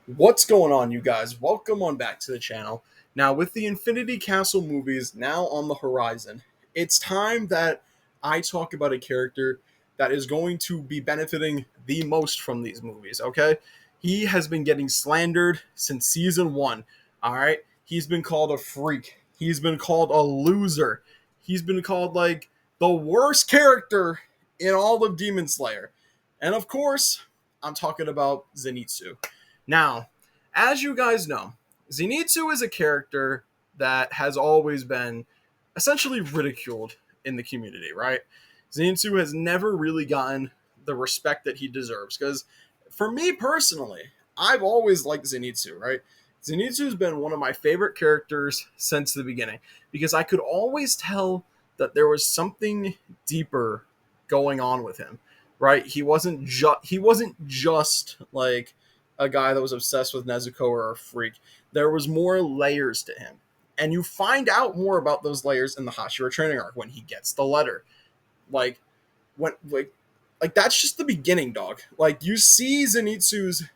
What's going on, you guys? Welcome on back to the channel. Now, with the Infinity Castle movies now on the horizon, it's time that I talk about a character that is going to be benefiting the most from these movies, okay? He has been getting slandered since season one, all right? He's been called a freak. He's been called a loser. He's been called, like, the worst character in all of Demon Slayer. And of course, I'm talking about Zenitsu. Now, as you guys know, Zenitsu is a character that has always been essentially ridiculed in the community, right? Zenitsu has never really gotten the respect that he deserves because for me personally, I've always liked Zenitsu, right? Zenitsu has been one of my favorite characters since the beginning because I could always tell that there was something deeper going on with him, right? He wasn't just like a guy that was obsessed with Nezuko or a freak. There was more layers to him. And you find out more about those layers in the Hashira training arc when he gets the letter. Like when like that's just the beginning, dog. Like you see Zenitsu's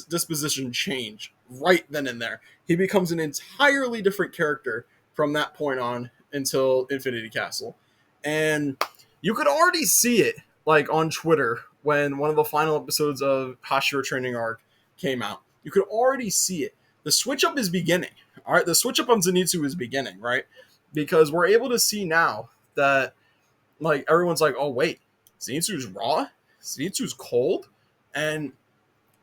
disposition change right then and there. He becomes an entirely different character from that point on until Infinity Castle. And you could already see it like on Twitter when one of the final episodes of Hashira Training Arc came out. You could already see it. The switch up is beginning. All right, the switch up on Zenitsu is beginning, right? Because we're able to see now that like everyone's like, oh wait, Zenitsu's raw, Zenitsu's cold, and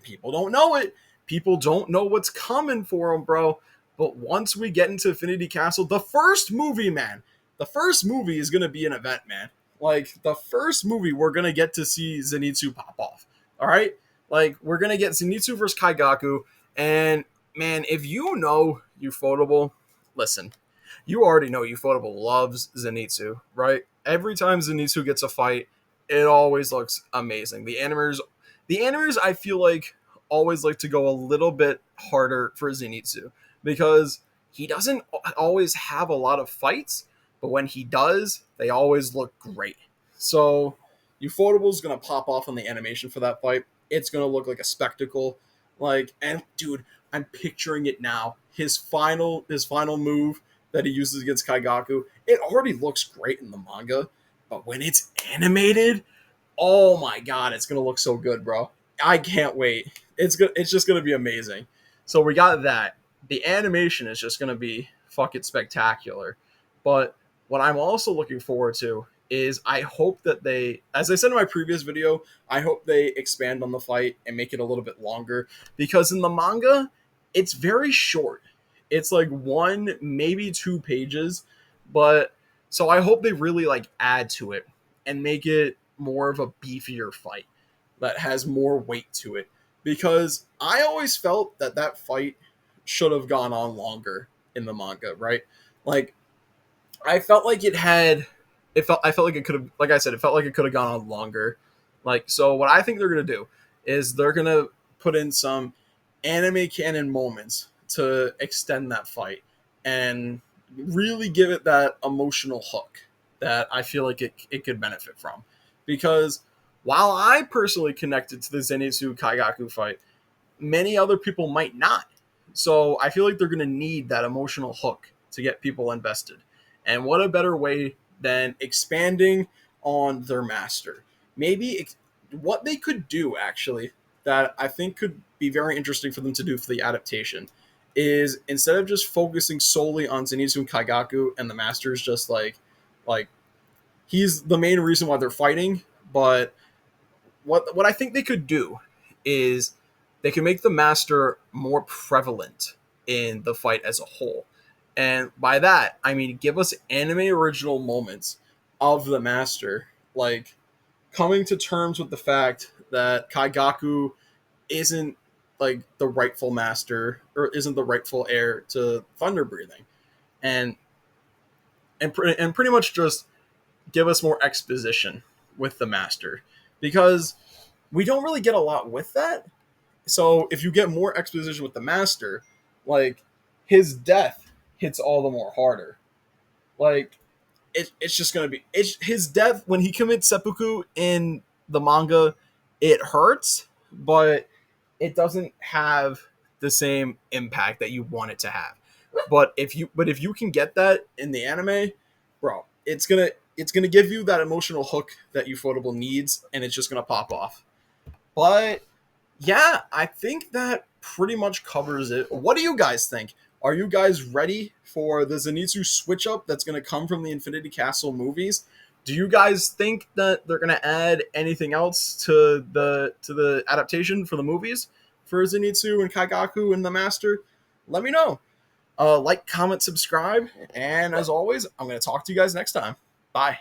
people don't know it. People don't know what's coming for him, bro. But once we get into Infinity Castle, the first movie, man, the first movie is gonna be an event, man. Like the first movie, we're gonna get to see Zenitsu pop off. All right, like we're gonna get Zenitsu versus Kaigaku, and man, if you know Ufotable, listen, you already know Ufotable loves Zenitsu, right? Every time Zenitsu gets a fight, it always looks amazing. The animers, I feel like always like to go a little bit harder for Zenitsu because he doesn't always have a lot of fights, but when he does, they always look great. So Ufotable's gonna pop off on the animation for that fight. It's gonna look like a spectacle. Like, and dude, I'm picturing it now. His final move that he uses against Kaigaku, it already looks great in the manga, but when it's animated, oh my god, it's gonna look so good, bro. I can't wait. It's just gonna be amazing. So we got that. The animation is just gonna be fucking spectacular. But what I'm also looking forward to is I hope that they, as I said in my previous video, I hope they expand on the fight and make it a little bit longer because in the manga, it's very short. It's like one, maybe 2 pages, but so I hope they really like add to it and make it more of a beefier fight that has more weight to it because I always felt that that fight should have gone on longer in the manga, right? Like I felt like I felt like it could have, like I said, it felt like it could have gone on longer. Like, so what I think they're going to do is they're going to put in some anime canon moments to extend that fight and really give it that emotional hook that I feel like it could benefit from. Because while I personally connected to the Zenitsu Kaigaku fight, many other people might not. So I feel like they're going to need that emotional hook to get people invested. And what a better way than expanding on their master? Maybe what they could do actually that I think could be very interesting for them to do for the adaptation is instead of just focusing solely on Zenitsu and Kaigaku and the master is just like he's the main reason why they're fighting, but what I think they could do is they can make the master more prevalent in the fight as a whole. And by that, I mean give us anime original moments of the master, like coming to terms with the fact that Kaigaku isn't like the rightful master or isn't the rightful heir to thunder breathing. And and pretty much just give us more exposition with the master because we don't really get a lot with that. So if you get more exposition with the master, like his death hits all the more harder. Like it's just gonna be his death when he commits seppuku in the manga. It hurts, but it doesn't have the same impact that you want it to have. But if you can get that in the anime, bro, it's gonna give you that emotional hook that Ufotable needs, and it's just gonna pop off. But yeah, I think that pretty much covers it. What do you guys think? Are you guys ready for the Zenitsu switch up that's going to come from the Infinity Castle movies? Do you guys think that they're going to add anything else to the adaptation for the movies for Zenitsu and Kaigaku and the Master? Let me know. Like, comment, subscribe, and as always, I'm going to talk to you guys next time. Bye.